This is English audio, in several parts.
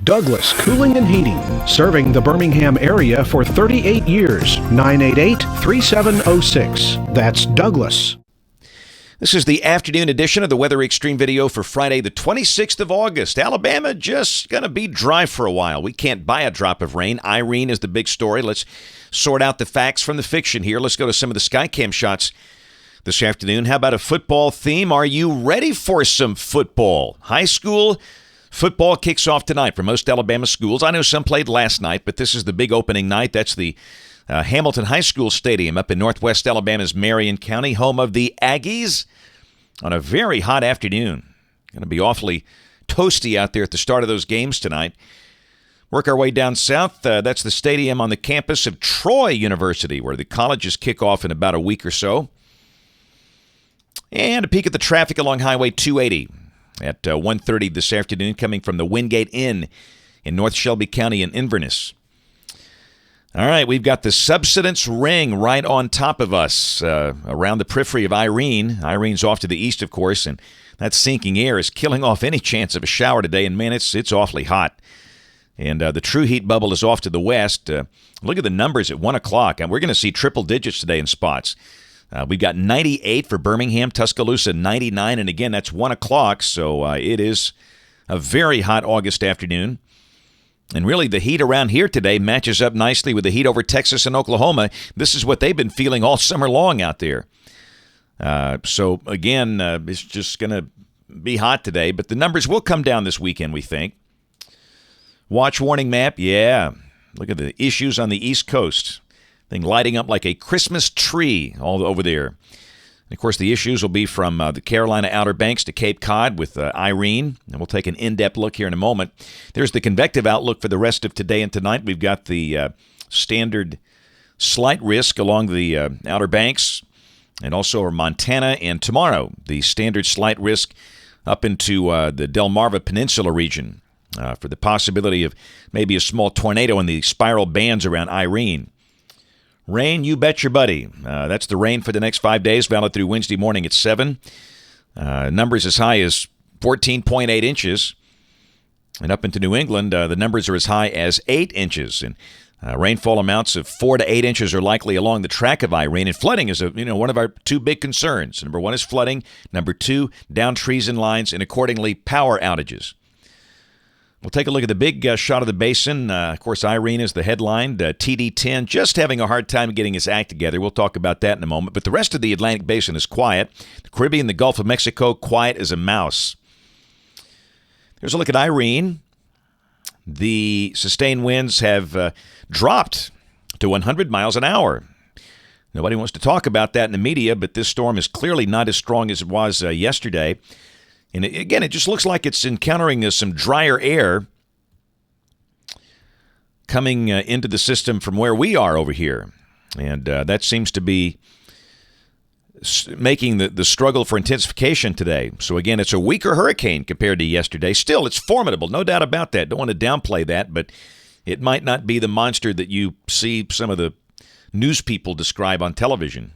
Douglas Cooling and Heating, serving the Birmingham area for 38 years. 988-3706. That's Douglas. This is the afternoon edition of the Weather Xtreme video for Friday, the 26th of August. Alabama just going to be dry for a while. We can't buy a drop of rain. Irene is the big story. Let's sort out the facts from the fiction here. Let's go to some of the Skycam shots this afternoon. How about a football theme? Are you ready for some football? High school football kicks off tonight for most Alabama schools. I know some played last night, but this is the big opening night. That's the Hamilton High School Stadium up in northwest Alabama's Marion County, home of the Aggies, on a very hot afternoon. Going to be awfully toasty out there at the start of those games tonight. Work our way down south. That's the stadium on the campus of Troy University, where the colleges kick off in about a week or so. And a peek at the traffic along Highway 280 at 1:30 this afternoon, coming from the Wingate Inn in North Shelby County in Inverness. All right, we've got the subsidence ring right on top of us around the periphery of Irene. Irene's off to the east, of course, and that sinking air is killing off any chance of a shower today. And, man, it's awfully hot. And the true heat bubble is off to the west. Look at the numbers at 1 o'clock. And we're going to see triple digits today in spots. We've got 98 for Birmingham, Tuscaloosa 99, and again, that's 1 o'clock, so it is a very hot August afternoon. And really, the heat around here today matches up nicely with the heat over Texas and Oklahoma. This is what they've been feeling all summer long out there. So, again, it's just going to be hot today, but the numbers will come down this weekend, we think. Watch warning map, yeah. Look at the issues on the East Coast. Thing lighting up like a Christmas tree all over there. And of course, the issues will be from the Carolina Outer Banks to Cape Cod with Irene. And we'll take an in-depth look here in a moment. There's the convective outlook for the rest of today and tonight. We've got the standard slight risk along the Outer Banks and also over Montana. And tomorrow, the standard slight risk up into the Delmarva Peninsula region for the possibility of maybe a small tornado in the spiral bands around Irene. Rain, you bet your buddy. That's the rain for the next 5 days, valid through Wednesday morning at 7. Numbers as high as 14.8 inches. And up into New England, the numbers are as high as 8 inches. And rainfall amounts of 4 to 8 inches are likely along the track of Irene. And flooding is one of our two big concerns. Number one is flooding. Number two, down trees and lines, and accordingly, power outages. We'll take a look at the big shot of the basin. Of course, Irene is the headline. TD10 just having a hard time getting his act together. We'll talk about that in a moment. But the rest of the Atlantic basin is quiet. The Caribbean, the Gulf of Mexico, quiet as a mouse. There's a look at Irene. The sustained winds have dropped to 100 miles an hour. Nobody wants to talk about that in the media, but this storm is clearly not as strong as it was yesterday. And again, it just looks like it's encountering some drier air coming into the system from where we are over here. And that seems to be making the struggle for intensification today. So again, it's a weaker hurricane compared to yesterday. Still, it's formidable, no doubt about that. Don't want to downplay that, but it might not be the monster that you see some of the news people describe on television.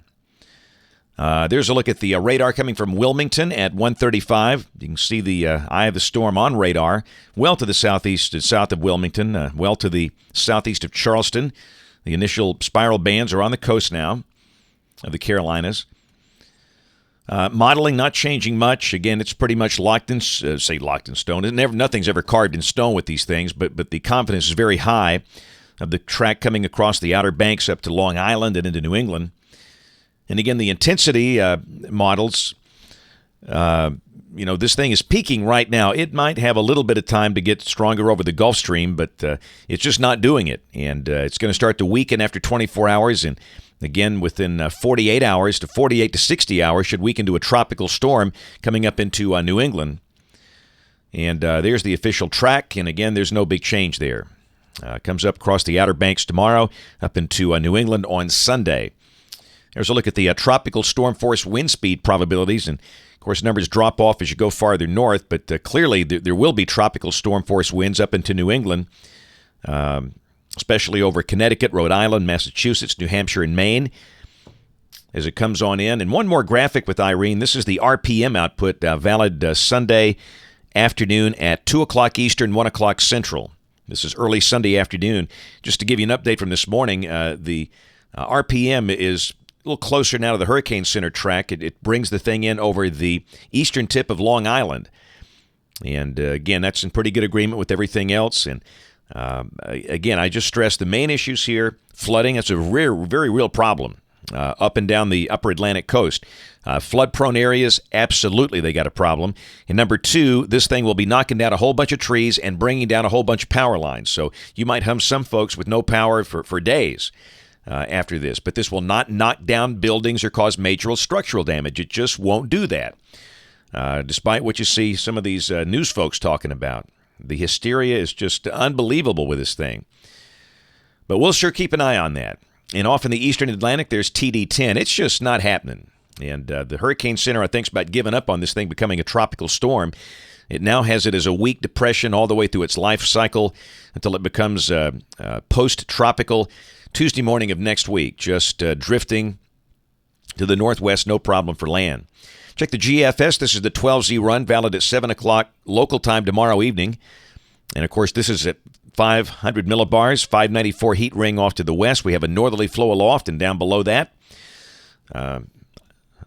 There's a look at the radar coming from Wilmington at 1:35. You can see the eye of the storm on radar, well to the southeast, south of Wilmington, well to the southeast of Charleston. The initial spiral bands are on the coast now of the Carolinas. Modeling not changing much. Again, it's pretty much locked in stone. Nothing's ever carved in stone with these things, but the confidence is very high of the track coming across the Outer Banks up to Long Island and into New England. And again, the intensity models, this thing is peaking right now. It might have a little bit of time to get stronger over the Gulf Stream, but it's just not doing it. And it's going to start to weaken after 24 hours. And again, within 48 hours to 48 to 60 hours, should weaken to a tropical storm coming up into New England. And there's the official track. And again, there's no big change there. Comes up across the Outer Banks tomorrow, up into New England on Sunday. There's a look at the tropical storm force wind speed probabilities, and of course numbers drop off as you go farther north, but clearly there will be tropical storm force winds up into New England, especially over Connecticut, Rhode Island, Massachusetts, New Hampshire, and Maine as it comes on in. And one more graphic with Irene. This is the RPM output, valid Sunday afternoon at 2 o'clock Eastern, 1 o'clock Central. This is early Sunday afternoon. Just to give you an update from this morning, the RPM is a little closer now to the Hurricane Center track. It brings the thing in over the eastern tip of Long Island. And again, that's in pretty good agreement with everything else. And again, I just stress the main issues here. Flooding, that's a very real problem up and down the upper Atlantic coast. Flood-prone areas, absolutely they got a problem. And number two, this thing will be knocking down a whole bunch of trees and bringing down a whole bunch of power lines. So you might have some folks with no power for days after this. But this will not knock down buildings or cause major structural damage. It just won't do that. Despite what you see some of these news folks talking about. The hysteria is just unbelievable with this thing. But we'll sure keep an eye on that. And off in the eastern Atlantic, there's TD10. It's just not happening. And the Hurricane Center, I think, is about giving up on this thing becoming a tropical storm. It now has it as a weak depression all the way through its life cycle until it becomes post-tropical Tuesday morning of next week, just drifting to the northwest, no problem for land. Check the GFS. This is the 12Z run, valid at 7 o'clock local time tomorrow evening. And, of course, this is at 500 millibars, 594 heat ring off to the west. We have a northerly flow aloft, and down below that,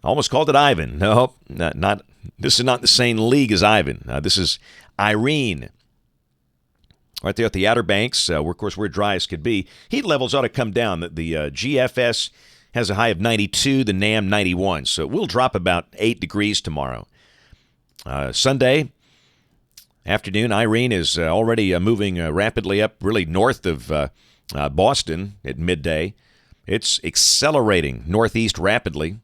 almost called it Ivan. No, not. This is not the same league as Ivan. This is Irene. Right there at the Outer Banks, where, of course, we're dry as could be. Heat levels ought to come down. The GFS has a high of 92, the NAM 91. So we'll drop about 8 degrees tomorrow. Sunday afternoon, Irene is already moving rapidly up, really north of Boston at midday. It's accelerating northeast rapidly.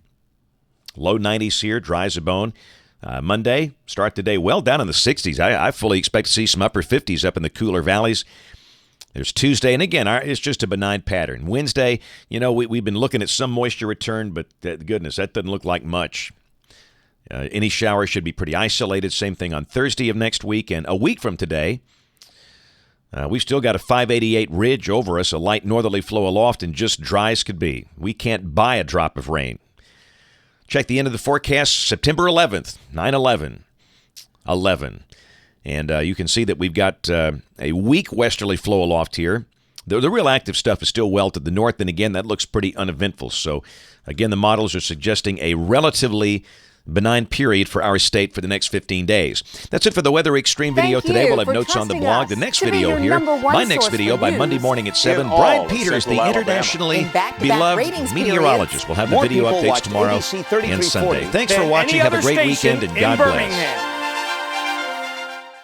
Low 90s here, dry as a bone. Monday, start the day well down in the 60s. I fully expect to see some upper 50s up in the cooler valleys. There's Tuesday, and again, it's just a benign pattern. Wednesday, we've been looking at some moisture return, but goodness, that doesn't look like much. Any shower should be pretty isolated. Same thing on Thursday of next week, and a week from today, we've still got a 588 ridge over us, a light northerly flow aloft, and just dry as could be. We can't buy a drop of rain. Check the end of the forecast, September 11th, 9/11, 11. And you can see that we've got a weak westerly flow aloft here. The real active stuff is still well to the north, and again, that looks pretty uneventful. So, again, the models are suggesting a relatively benign period for our state for the next 15 days. That's it for the Weather Xtreme video today. We'll have notes on the blog. The next video here, my next video by Monday morning at 7. Brian Peters, the internationally beloved meteorologist, will have the video updates tomorrow and Sunday. Thanks for watching. Have a great weekend, and God bless.